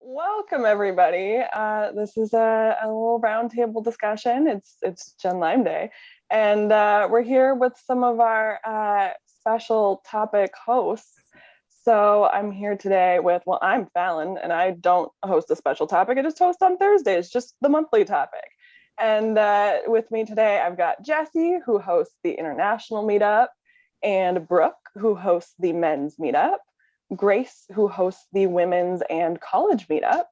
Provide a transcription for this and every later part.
Welcome, everybody. This is a little roundtable discussion. It's Gen Lyme Day, and we're here with some of our special topic hosts. So I'm here today with, well, I'm Fallon, and I don't host a special topic. I just host on Thursdays, just the monthly topic. And with me today, I've got Jessie, who hosts the International Meetup, and Brooke, who hosts the Men's Meetup. Grace, who hosts the Women's and College Meetups,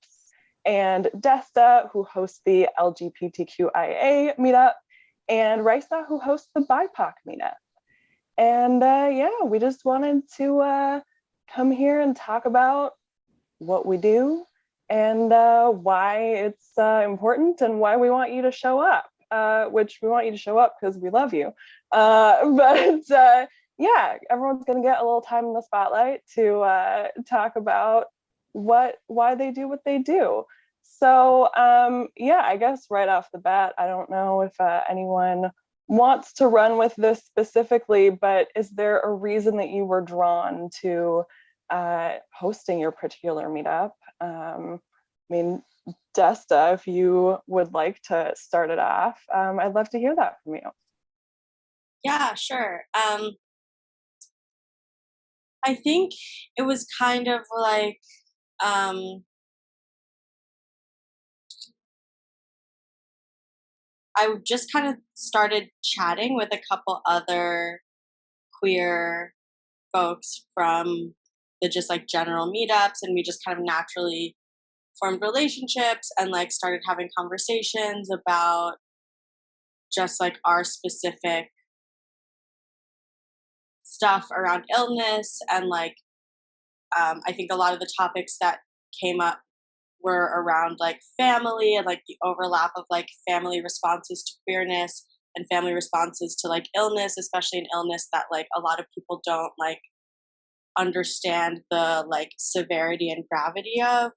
and Desta, who hosts the LGBTQIA Meetup, and Rhisa, who hosts the BIPOC Meetup. And yeah, we just wanted to come here and talk about what we do and why it's important and why we want you to show up, which we want you to show up because we love you. But yeah, everyone's going to get a little time in the spotlight to talk about why they do what they do. So yeah, I guess right off the bat, I don't know if anyone wants to run with this specifically, but is there a reason that you were drawn to hosting your particular meetup? I mean, Desta, if you would like to start it off, I'd love to hear that from you. Yeah, sure. I think it was kind of like I just kind of started chatting with a couple other queer folks from the just like general meetups, and we just kind of naturally formed relationships and like started having conversations about just like our specific stuff around illness. And like I think a lot of the topics that came up were around like family and like the overlap of like family responses to queerness and family responses to like illness, especially an illness that like a lot of people don't like understand the like severity and gravity of.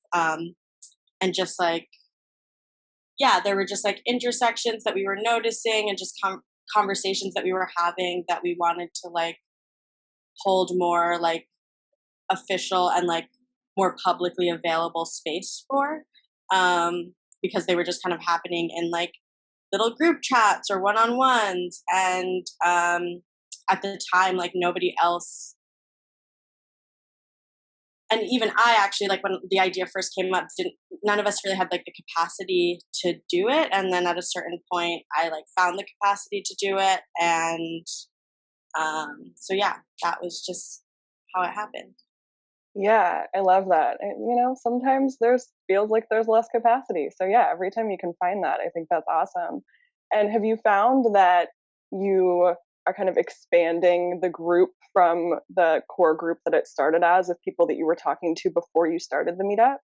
And just like, yeah, there were just like intersections that we were noticing and just conversations that we were having that we wanted to like hold more like official and like more publicly available space for, because they were just kind of happening in like little group chats or one-on-ones. And at the time, like nobody else, and even I actually, like when the idea first came up, none of us really had like the capacity to do it. And then at a certain point I like found the capacity to do it. And so yeah, that was just how it happened. Yeah, I love that. And, you know, sometimes feels like there's less capacity. So yeah, every time you can find that, I think that's awesome. And have you found that you are kind of expanding the group from the core group that it started as, of people that you were talking to before you started the meetup?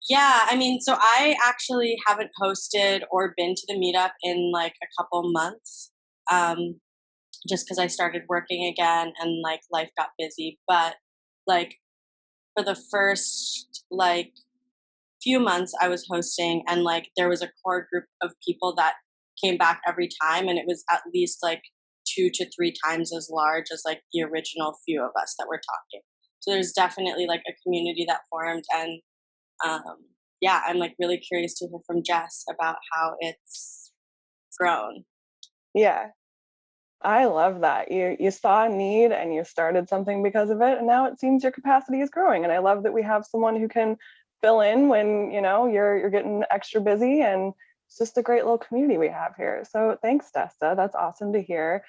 Yeah, I mean, so I actually haven't hosted or been to the meetup in like a couple months, just because I started working again and like life got busy. But like for the first like few months I was hosting, and like there was a core group of people that came back every time, and it was at least like 2 to 3 times as large as like the original few of us that were talking. So there's definitely like a community that formed. And yeah, I'm like really curious to hear from Jess about how it's grown. Yeah, I love that. You saw a need and you started something because of it, and now it seems your capacity is growing. And I love that we have someone who can fill in when, you know, you're getting extra busy, and it's just a great little community we have here. So thanks, Desta. That's awesome to hear.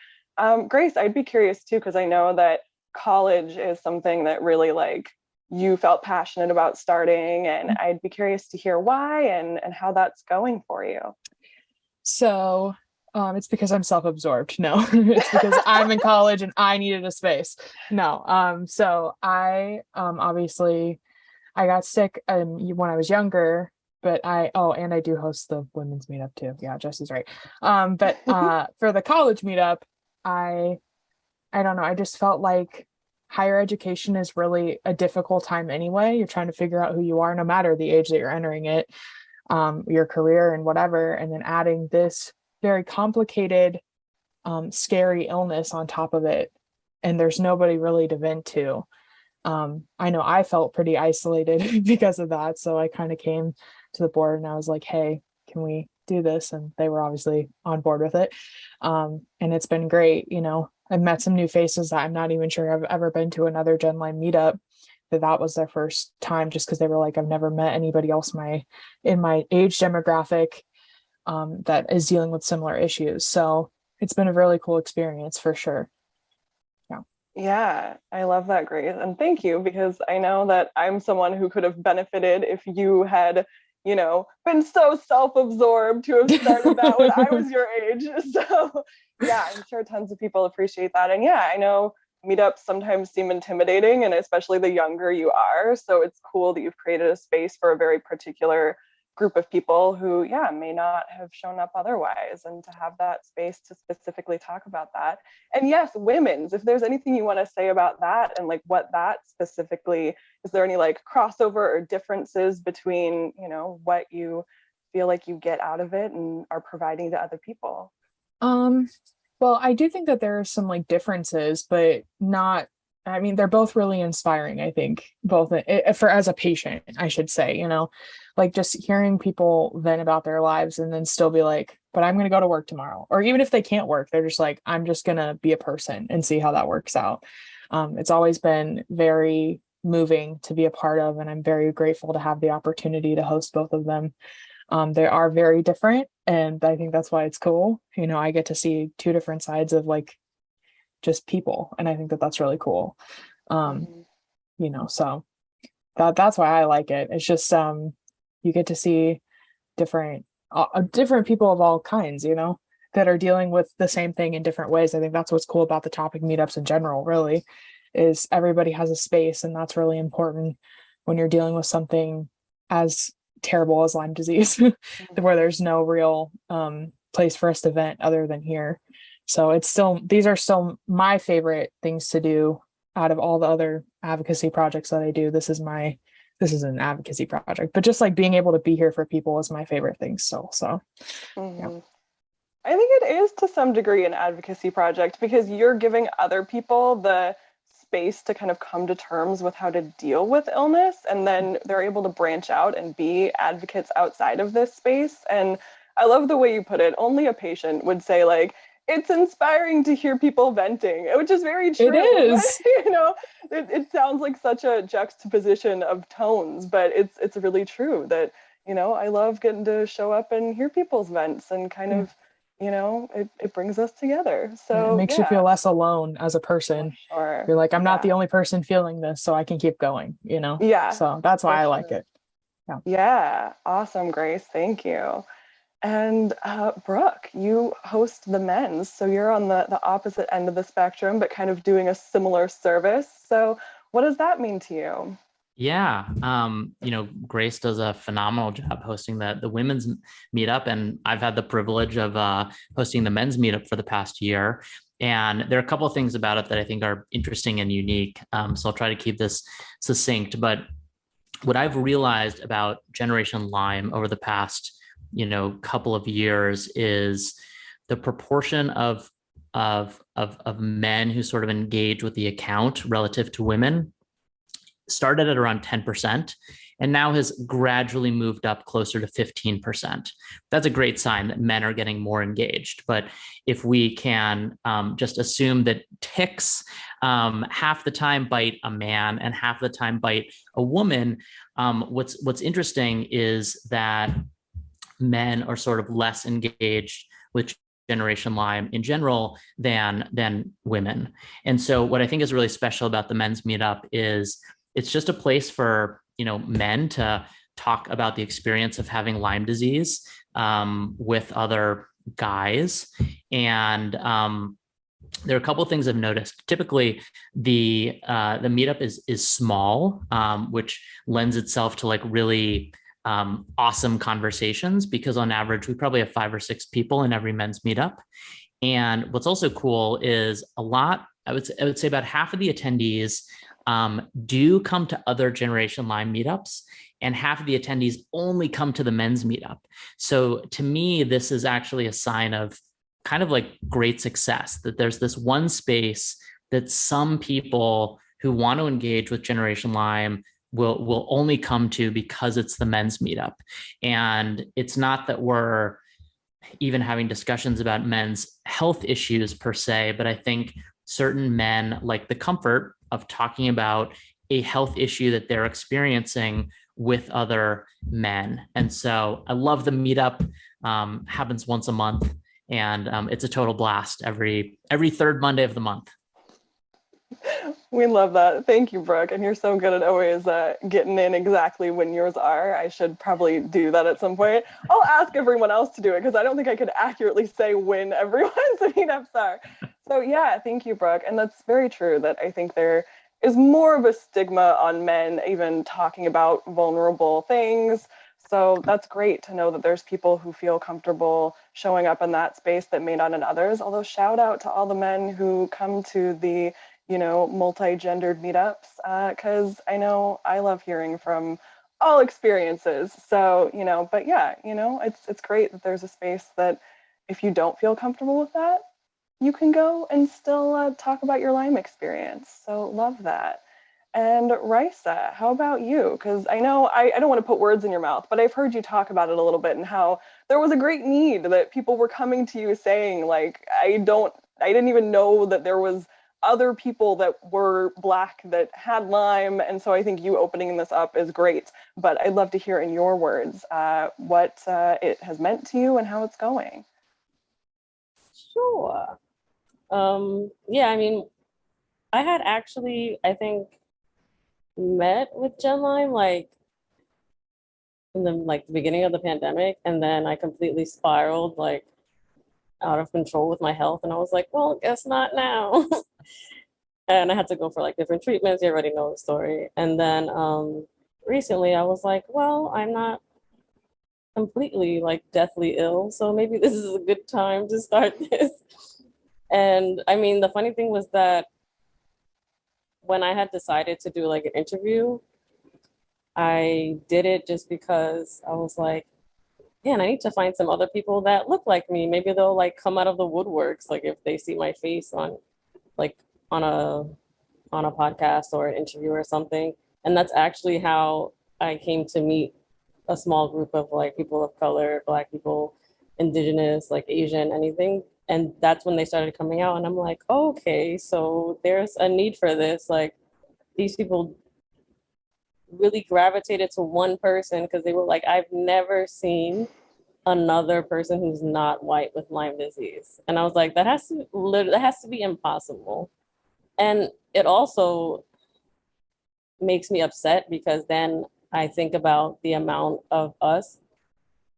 Grace, I'd be curious too, because I know that college is something that really like you felt passionate about starting, and I'd be curious to hear why and how that's going for you. So it's because I'm self-absorbed. No, it's because I'm in college and I needed a space. No. So I obviously I got sick when I was younger, but and I do host the women's meetup too. Yeah, Jess is right. But for the college meetup, I don't know, I just felt like higher education is really a difficult time anyway. You're trying to figure out who you are, no matter the age that you're entering it, your career and whatever, and then adding this very complicated, scary illness on top of it, and there's nobody really to vent to. I know I felt pretty isolated because of that. So I kind of came to the board and I was like, hey, can we do this? And they were obviously on board with it. And it's been great. I've met some new faces that I'm not even sure I've ever been to another Gen Lyme meetup. That was their first time, just because they were like, I've never met anybody else in my age demographic that is dealing with similar issues. So it's been a really cool experience for sure. Yeah, I love that, Grace. And thank you, because I know that I'm someone who could have benefited if you had, been so self-absorbed to have started that when I was your age. So yeah, I'm sure tons of people appreciate that. And yeah, I know meetups sometimes seem intimidating, and especially the younger you are. So it's cool that you've created a space for a very particular group of people who, yeah, may not have shown up otherwise, and to have that space to specifically talk about that. And yes, women's, if there's anything you want to say about that and like what that specifically, is there any like crossover or differences between, what you feel like you get out of it and are providing to other people? Well, I do think that there are some like differences, but not, I mean, they're both really inspiring, I think, both for as a patient, I should say, like just hearing people vent about their lives and then still be like, but I'm going to go to work tomorrow. Or even if they can't work, they're just like, I'm just going to be a person and see how that works out. It's always been very moving to be a part of, and I'm very grateful to have the opportunity to host both of them. They are very different, and I think that's why it's cool. I get to see two different sides of like just people, and I think that that's really cool. So that's why I like it. It's just you get to see different people of all kinds, that are dealing with the same thing in different ways. I think that's what's cool about the topic meetups in general, really, is everybody has a space, and that's really important when you're dealing with something as terrible as Lyme disease, where there's no real place for us to vent other than here. So these are still my favorite things to do out of all the other advocacy projects that I do. This is an advocacy project, but just like being able to be here for people is my favorite thing still. So yeah. I think it is to some degree an advocacy project, because you're giving other people the space to kind of come to terms with how to deal with illness, and then they're able to branch out and be advocates outside of this space. And I love the way you put it. Only a patient would say like, it's inspiring to hear people venting, which is very true. It is. It sounds like such a juxtaposition of tones, but it's really true that, I love getting to show up and hear people's vents, and kind of, it brings us together. So it makes you feel less alone as a person. Sure. You're like, I'm not the only person feeling this, so I can keep going, Yeah. So that's why I like it. Yeah. Awesome, Grace. Thank you. And Brooke, you host the men's, so you're on the opposite end of the spectrum, but kind of doing a similar service. So what does that mean to you? Yeah, Grace does a phenomenal job hosting the women's meetup, and I've had the privilege of hosting the men's meetup for the past year. And there are a couple of things about it that I think are interesting and unique. So I'll try to keep this succinct. But what I've realized about Generation Lyme over the past couple of years is the proportion of men who sort of engage with the account relative to women started at around 10% and now has gradually moved up closer to 15%. That's a great sign that men are getting more engaged. But if we can just assume that ticks half the time bite a man and half the time bite a woman, what's interesting is that men are sort of less engaged with Generation Lyme in general than women. And so what I think is really special about the men's meetup is it's just a place for, men to talk about the experience of having Lyme disease with other guys. And there are a couple of things I've noticed. Typically, the meetup is small, which lends itself to like really awesome conversations, because on average, we probably have 5 or 6 people in every men's meetup. And what's also cool is I would say about half of the attendees do come to other Generation Lyme meetups, and half of the attendees only come to the men's meetup. So to me, this is actually a sign of kind of like great success, that there's this one space that some people who want to engage with Generation Lyme will only come to because it's the men's meetup. And it's not that we're even having discussions about men's health issues per se, but I think certain men like the comfort of talking about a health issue that they're experiencing with other men. And so I love the meetup. Happens once a month, and it's a total blast every third Monday of the month. We love that. Thank you, Brooke. And you're so good at always getting in exactly when yours are. I should probably do that at some point. I'll ask everyone else to do it because I don't think I could accurately say when everyone's meetups are. So yeah, thank you, Brooke. And that's very true that I think there is more of a stigma on men even talking about vulnerable things. So that's great to know that there's people who feel comfortable showing up in that space that may not in others. Although shout out to all the men who come to the multi-gendered meetups, because I know I love hearing from all experiences. So, but yeah, it's great that there's a space that if you don't feel comfortable with that, you can go and still talk about your Lyme experience. So love that. And Rhisa, how about you? Because I know I don't want to put words in your mouth, but I've heard you talk about it a little bit and how there was a great need that people were coming to you saying, like, I didn't even know that there was other people that were Black that had Lyme. And so I think you opening this up is great. But I'd love to hear in your words what it has meant to you and how it's going. Sure. Yeah, I mean, I had actually, I think, met with Gen Lyme like in the beginning of the pandemic, and then I completely spiraled like out of control with my health, and I was like, well, guess not now. And I had to go for like different treatments. You already know the story. And then recently I was like, well, I'm not completely like deathly ill, so maybe this is a good time to start this. And I mean, the funny thing was that when I had decided to do like an interview, I did it just because I was like, man, I need to find some other people that look like me. Maybe they'll like come out of the woodworks, like if they see my face on like on a podcast or an interview or something. And that's actually how I came to meet a small group of like people of color, Black people, Indigenous, like Asian, anything. And that's when they started coming out. And I'm like, okay, so there's a need for this. Like these people really gravitated to one person because they were like, I've never seen another person who's not white with Lyme disease. And I was like, that has to be impossible. And it also makes me upset because then I think about the amount of us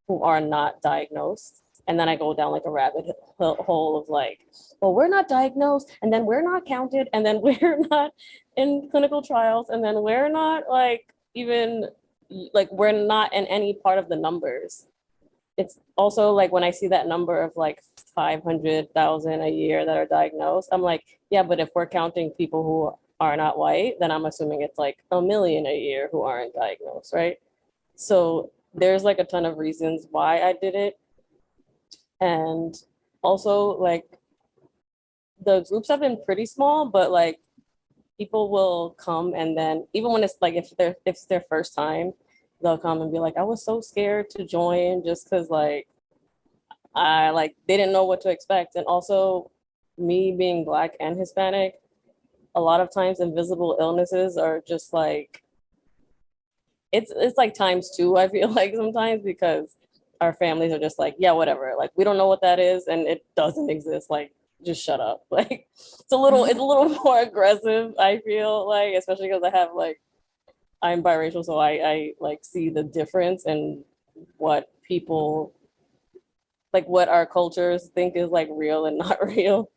who are not diagnosed. And then I go down like a rabbit hole of like, well, we're not diagnosed, and then we're not counted, and then we're not in clinical trials, and then we're not like even like we're not in any part of the numbers. It's also like when I see that number of like 500,000 a year that are diagnosed, I'm like, yeah, but if we're counting people who are not white, then I'm assuming it's like 1 million a year who aren't diagnosed, right? So there's like a ton of reasons why I did it. And also like the groups have been pretty small, but like people will come, and then even when it's like if it's their first time, they'll come and be like, I was so scared to join just because like I like they didn't know what to expect. And also me being Black and Hispanic, a lot of times invisible illnesses are just like it's like times two, I feel like sometimes, because our families are just like, yeah, whatever, like we don't know what that is and it doesn't exist, like just shut up. Like it's a little more aggressive, I feel like, especially because I'm biracial, so I like see the difference in what people like what our cultures think is like real and not real.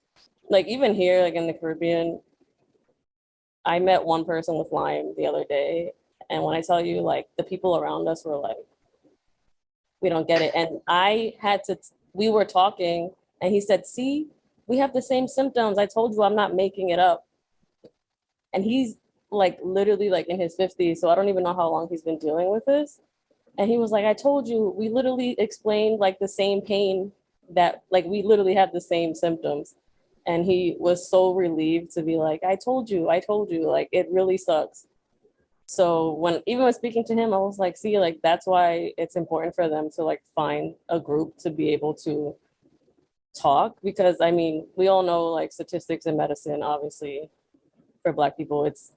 Like even here, like in the Caribbean, I met one person with Lyme the other day, and when I tell you, like the people around us were like, we don't get it. And we were talking, and he said, see, we have the same symptoms. I told you I'm not making it up. And he's like literally like in his 50s, so I don't even know how long he's been dealing with this. And he was like, I told you, we literally explained like the same pain, that like we literally have the same symptoms. And he was so relieved to be like, I told you, like it really sucks. So when speaking to him, I was like, see, like that's why it's important for them to like find a group to be able to talk, because I mean, we all know like statistics in medicine, obviously for Black people, it's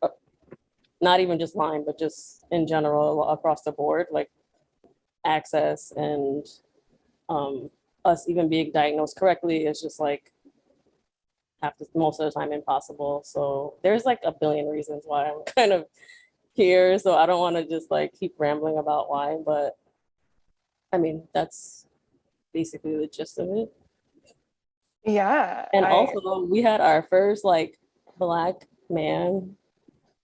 not even just Lyme, but just in general across the board, like access and us even being diagnosed correctly is just like half the, most of the time impossible. So there's like a billion reasons why I'm kind of here. So I don't want to just like keep rambling about why, but I mean, that's basically the gist of it. Yeah, And also, we had our first like Black man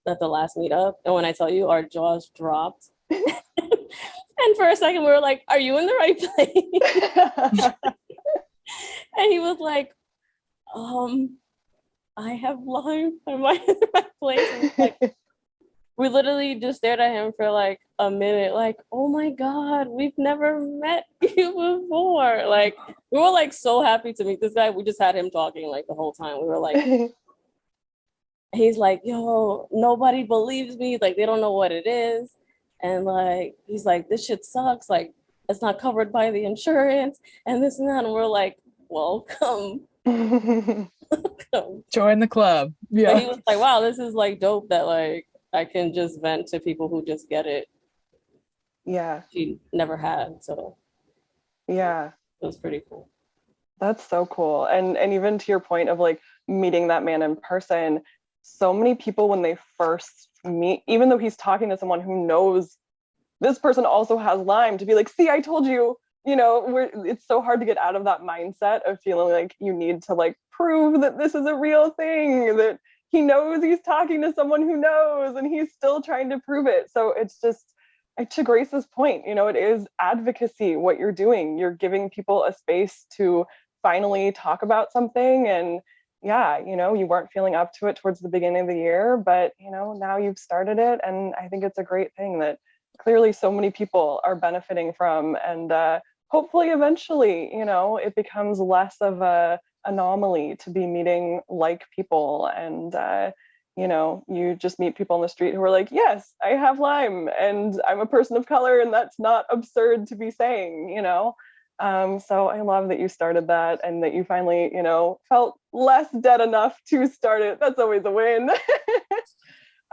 at the last meetup. And when I tell you, our jaws dropped. And for a second, we were like, are you in the right place? And he was like, I have Lyme. Am I in the right place? Like, we literally just stared at him for like a minute, like, oh my God, we've never met you before. Like, we were like so happy to meet this guy. We just had him talking like the whole time. We were like, he's like, yo, nobody believes me. Like, they don't know what it is. And like, he's like, this shit sucks. Like, it's not covered by the insurance and this and that. And we're like, welcome. Join the club. But he Yeah. was like, wow, this is like dope that like I can just vent to people who just get it. Yeah, She never had. So yeah. it was pretty cool. That's so cool. And even to your point of like meeting that man in person, so many people when they first meet, even though he's talking to someone who knows this person also has Lyme, to be like, see, I told you, it's so hard to get out of that mindset of feeling like you need to like prove that this is a real thing, that he knows he's talking to someone who knows and he's still trying to prove it. So it's just, to Grace's point, it is advocacy, what you're doing. You're giving people a space to finally talk about something. And yeah, you weren't feeling up to it towards the beginning of the year, but now you've started it. And I think it's a great thing that clearly so many people are benefiting from. And hopefully eventually, it becomes less of a anomaly to be meeting like people. And you just meet people on the street who are like, yes, I have Lyme and I'm a person of color, and that's not absurd to be saying. So I love that you started that and that you finally, felt less dead enough to start it. That's always a win.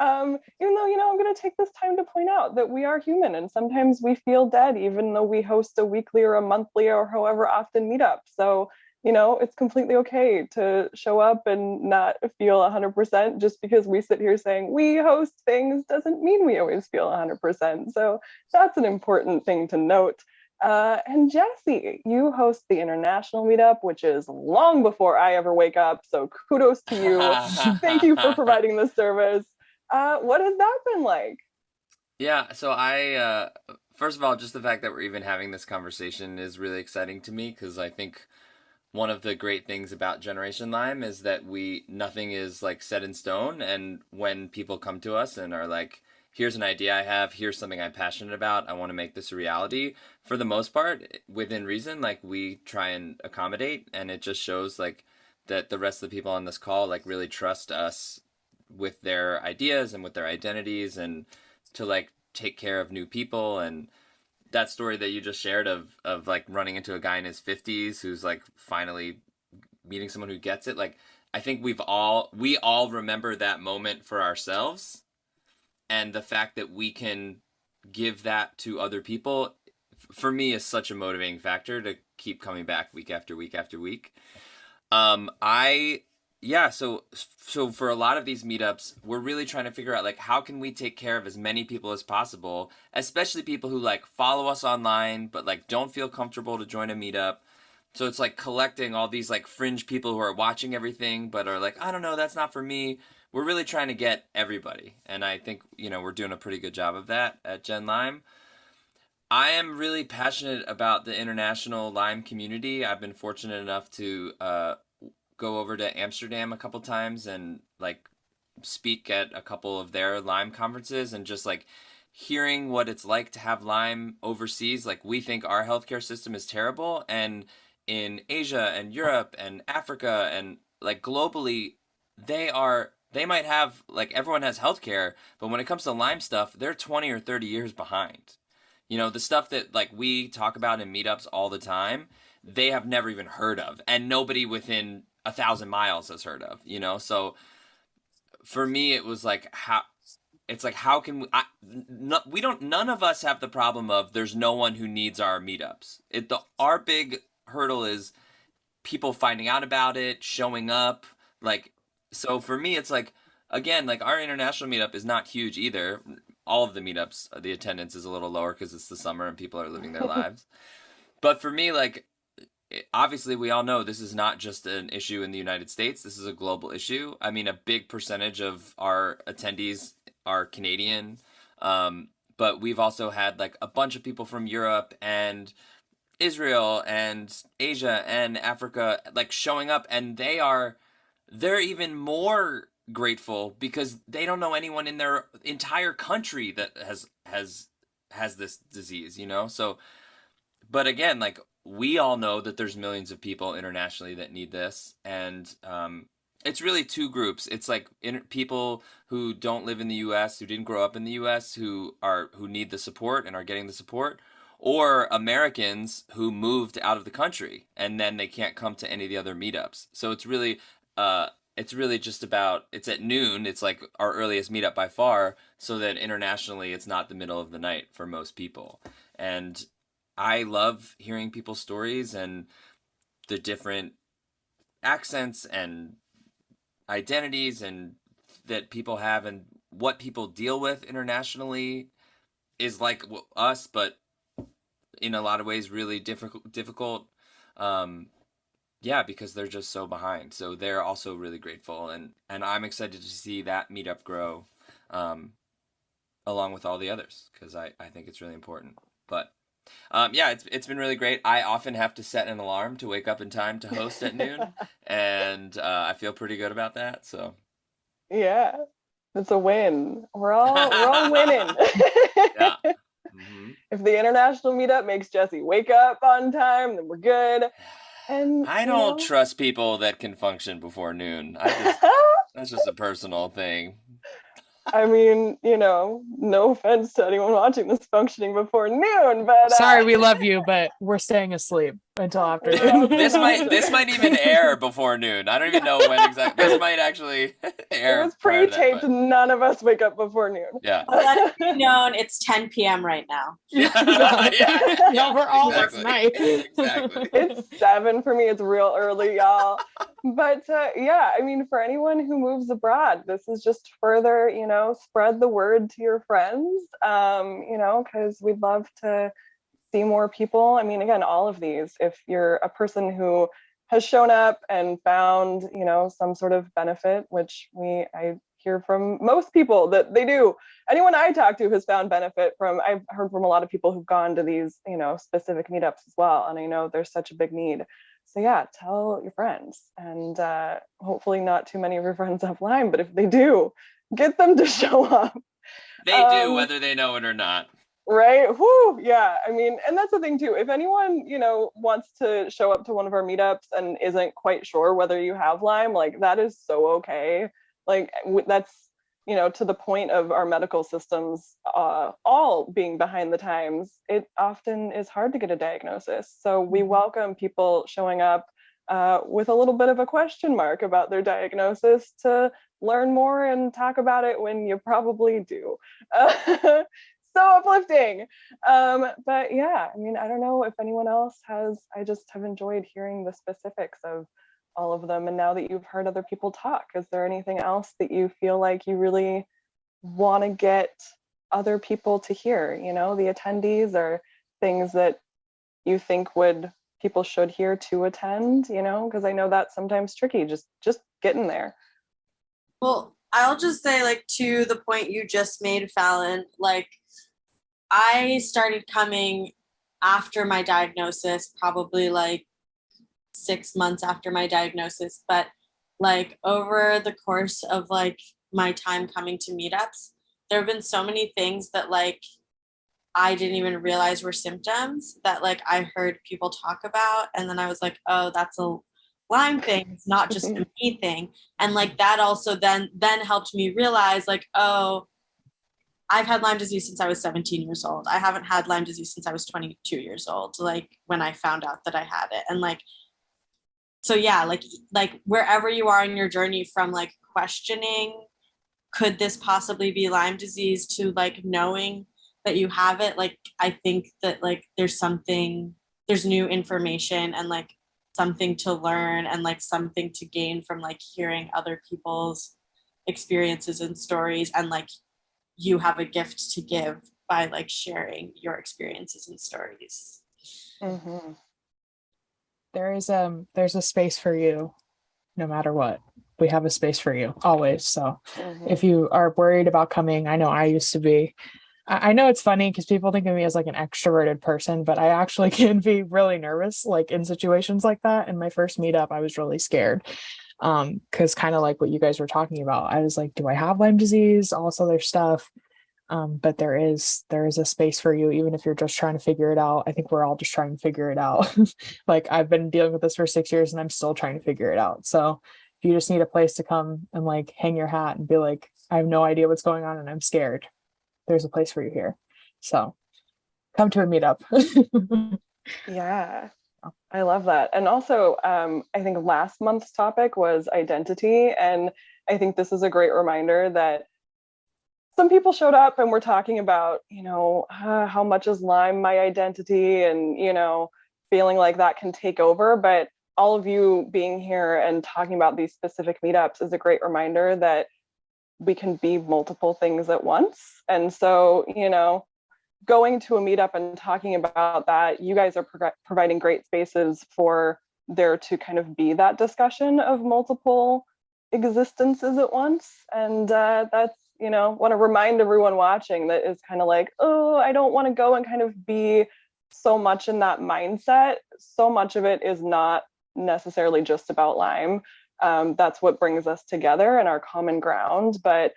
Even though, I'm going to take this time to point out that we are human and sometimes we feel dead, even though we host a weekly or a monthly or however often meetup. So, it's completely okay to show up and not feel 100%. Just because we sit here saying we host things doesn't mean we always feel 100%. So that's an important thing to note. And Jessie, you host the International Meetup, which is long before I ever wake up. So kudos to you. Thank you for providing this service. What has that been like? Yeah, so first of all, just the fact that we're even having this conversation is really exciting to me, because I think one of the great things about Generation Lyme is that nothing is like set in stone. And when people come to us and are like, here's an idea I have, here's something I'm passionate about, I want to make this a reality, for the most part, within reason, like we try and accommodate. And it just shows like that the rest of the people on this call like really trust us with their ideas and with their identities, and to like take care of new people. And that story that you just shared of like running into a guy in his 50s who's like finally meeting someone who gets it, like I think we all remember that moment for ourselves, and the fact that we can give that to other people, for me, is such a motivating factor to keep coming back week after week after week. I Yeah, so for a lot of these meetups, we're really trying to figure out like how can we take care of as many people as possible, especially people who like follow us online but like don't feel comfortable to join a meetup. So it's like collecting all these like fringe people who are watching everything but are like, I don't know, that's not for me. We're really trying to get everybody, and I think, we're doing a pretty good job of that at Gen Lyme. I am really passionate about the international Lyme community. I've been fortunate enough to go over to Amsterdam a couple times and like speak at a couple of their Lyme conferences, and just like hearing what it's like to have Lyme overseas. Like, we think our healthcare system is terrible, and in Asia and Europe and Africa and like globally, they might have, like, everyone has healthcare, but when it comes to Lyme stuff, they're 20 or 30 years behind. You know, the stuff that like we talk about in meetups all the time, they have never even heard of, and nobody within 1,000 miles has heard of, you know? So for me, it was like, how can we, no, we don't, none of us have the problem of there's no one who needs our meetups. Our big hurdle is people finding out about it, showing up. Like, so for me, it's like, again, like our international meetup is not huge either. All of the meetups, the attendance is a little lower because it's the summer and people are living their lives. But for me, like, obviously we all know this is not just an issue in the United States. This is a global issue. I mean, a big percentage of our attendees are Canadian. But we've also had like a bunch of people from Europe and Israel and Asia and Africa like showing up, and they're even more grateful because they don't know anyone in their entire country that has this disease, you know? So, but again, like we all know that there's millions of people internationally that need this, and it's really two groups. It's like people who don't live in the U.S., who didn't grow up in the U.S., who need the support and are getting the support, or Americans who moved out of the country and then they can't come to any of the other meetups. So it's really just about, it's at noon. It's like our earliest meetup by far, so that internationally it's not the middle of the night for most people. And I love hearing people's stories and the different accents and identities and that people have, and what people deal with internationally is like us, but in a lot of ways really difficult. Yeah, because they're just so behind. So they're also really grateful, and I'm excited to see that meetup grow, along with all the others, because I think it's really important. But yeah, it's been really great. I often have to set an alarm to wake up in time to host at noon, and I feel pretty good about that. So Yeah, it's a win. We're all winning. yeah. Mm-hmm. If the international meetup makes Jesse wake up on time, then we're good. And I don't trust people that can function before noon. That's just a personal thing. I mean, no offense to anyone watching this functioning before noon, but sorry, we love you, but we're staying asleep until after noon. This might even air before noon. I don't even know when exactly. This might actually air. It was pre-taped. None of us wake up before noon. Yeah. Let it be known, it's 10 p.m. right now. Yeah, we're all exactly. night. Exactly. It's 7 for me. It's real early, y'all. But yeah, I mean, for anyone who moves abroad, this is just further, spread the word to your friends, because we'd love to see more people. I mean, again, all of these, if you're a person who has shown up and found, some sort of benefit, which I hear from most people that they do. Anyone I talk to has found benefit from, I've heard from a lot of people who've gone to these, specific meetups as well. And I know there's such a big need. So yeah, tell your friends, and hopefully not too many of your friends have Lyme, but if they do, get them to show up. They do, whether they know it or not. Right? Whoo, yeah. I mean, and that's the thing too. If anyone, wants to show up to one of our meetups and isn't quite sure whether you have Lyme, like that is so okay. Like that's, to the point of our medical systems all being behind the times, it often is hard to get a diagnosis. So we welcome people showing up with a little bit of a question mark about their diagnosis to learn more and talk about it when you probably do. So uplifting. But yeah, I mean, I don't know if anyone else has. I just have enjoyed hearing the specifics of all of them. And now that you've heard other people talk, is there anything else that you feel like you really want to get other people to hear, the attendees, or things that you think people should hear to attend, because I know that's sometimes tricky, just getting there. Well, I'll just say, like, to the point you just made, Fallon, like, I started coming after my diagnosis, probably like 6 months after my diagnosis, but like over the course of like my time coming to meetups, there have been so many things that like I didn't even realize were symptoms that like I heard people talk about, and then I was like, oh, that's a Lyme thing. It's not just a me thing. And like that also then helped me realize like, oh, I've had Lyme disease since I was 17 years old. I haven't had Lyme disease since I was 22 years old, like when I found out that I had it. And like, so yeah, like wherever you are in your journey from like questioning, could this possibly be Lyme disease, to like knowing that you have it, like I think that like there's new information and like something to learn and like something to gain from like hearing other people's experiences and stories, and like you have a gift to give by like sharing your experiences and stories. Mm-hmm. There's a space for you no matter what. We have a space for you always. So if you are worried about coming, I know I used to be. I know it's funny because people think of me as like an extroverted person, but I actually can be really nervous like in situations like that. In my first meetup, I was really scared. Because kind of like what you guys were talking about, I was like, do I have Lyme disease? All this other stuff. But there is a space for you, even if you're just trying to figure it out. I think we're all just trying to figure it out. Like I've been dealing with this for 6 years and I'm still trying to figure it out. So if you just need a place to come and like hang your hat and be like, I have no idea what's going on and I'm scared, there's a place for you here. So come to a meetup. Yeah, I love that. And also, I think last month's topic was identity. And I think this is a great reminder that some people showed up and were talking about, how much is Lyme my identity, and, feeling like that can take over. But all of you being here and talking about these specific meetups is a great reminder that we can be multiple things at once. And so, going to a meetup and talking about that, you guys are providing great spaces for there to kind of be that discussion of multiple existences at once. And that's, want to remind everyone watching that is kind of like, oh, I don't want to go and kind of be so much in that mindset. So much of it is not necessarily just about Lyme. That's what brings us together and our common ground. But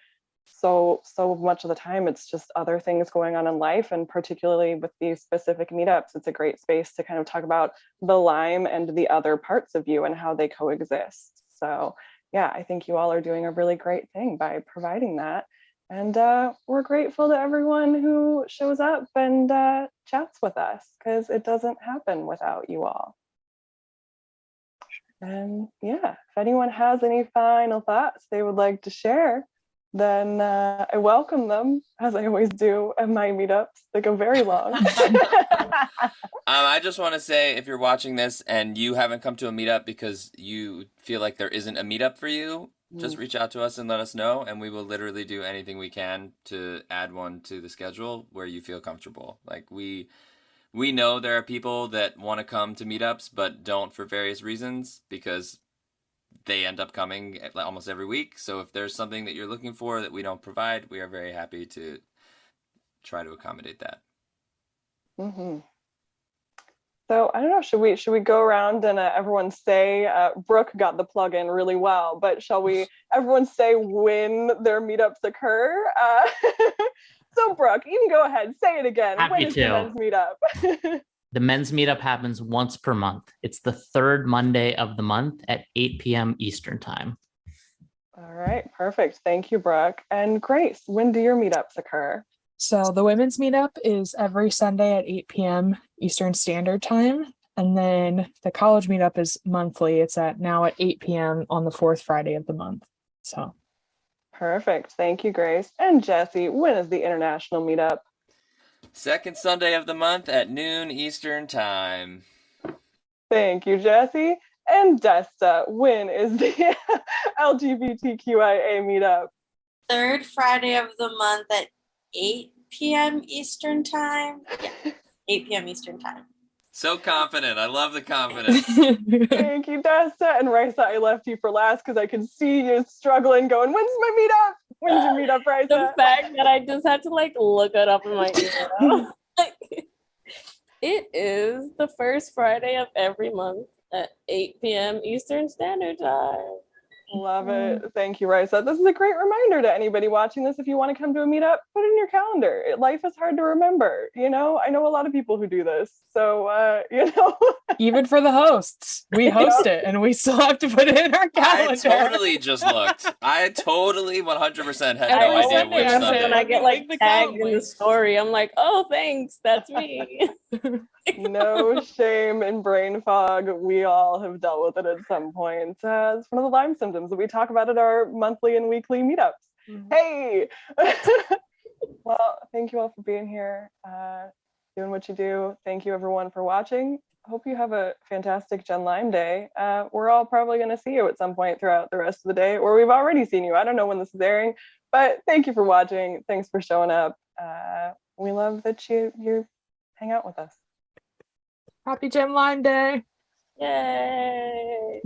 so much of the time it's just other things going on in life, and particularly with these specific meetups, it's a great space to kind of talk about the Lyme and the other parts of you and how they coexist. So yeah, I think you all are doing a really great thing by providing that, and we're grateful to everyone who shows up and chats with us, because it doesn't happen without you all. And yeah, if anyone has any final thoughts they would like to share, then I welcome them, as I always do at my meetups. They go very long. I just want to say, if you're watching this and you haven't come to a meetup because you feel like there isn't a meetup for you, just reach out to us and let us know, and we will literally do anything we can to add one to the schedule where you feel comfortable. Like we know there are people that want to come to meetups but don't for various reasons, because they end up coming almost every week. So if there's something that you're looking for that we don't provide, we are very happy to try to accommodate that. Mm-hmm. So I don't know, should we go around and everyone say, Brooke got the plug in really well, but shall we everyone say when their meetups occur? So Brooke, you can go ahead, say it again. Happy when is the men's meetup? The men's meetup happens once per month. It's the third Monday of the month at 8 p.m. Eastern time. All right, perfect. Thank you, Brooke. And Grace, when do your meetups occur? So the women's meetup is every Sunday at 8 p.m. Eastern Standard Time. And then the college meetup is monthly. It's now at 8 p.m. on the fourth Friday of the month. So perfect. Thank you, Grace. And Jesse, when is the international meetup? Second Sunday of the month at noon Eastern time. Thank you, Jesse. And Desta, when is the LGBTQIA meetup? Third Friday of the month at 8 p.m. Eastern time. Yeah, 8 p.m. Eastern time. So confident. I love the confidence. Thank you, Desta. And Rhisa, I left you for last because I could see you struggling, going, when's my meetup? When's your meetup, Rhisa? The fact that I just had to like look it up in my email. It is the first Friday of every month at 8 p.m. Eastern Standard Time. Love it. Thank you, Rhisa. This is a great reminder to anybody watching this. If you want to come to a meetup, put it in your calendar. Life is hard to remember. I know a lot of people who do this. So, Even for the hosts, we host it and we still have to put it in our I calendar. totally just looked. I totally 100% had I no always idea which remember Sunday. when I get like Link the tagged in calendar. the story. I'm like, oh, thanks, that's me. no shame in brain fog. We all have dealt with it at some point. It's one of the Lyme symptoms that we talk about at our monthly and weekly meetups. Hey! Well, thank you all for being here, doing what you do. Thank you, everyone, for watching. Hope you have a fantastic Gen Lyme Day. We're all probably going to see you at some point throughout the rest of the day, or we've already seen you. I don't know when this is airing, but thank you for watching. Thanks for showing up. We love that you hang out with us. Happy Gen Lyme Day. Yay.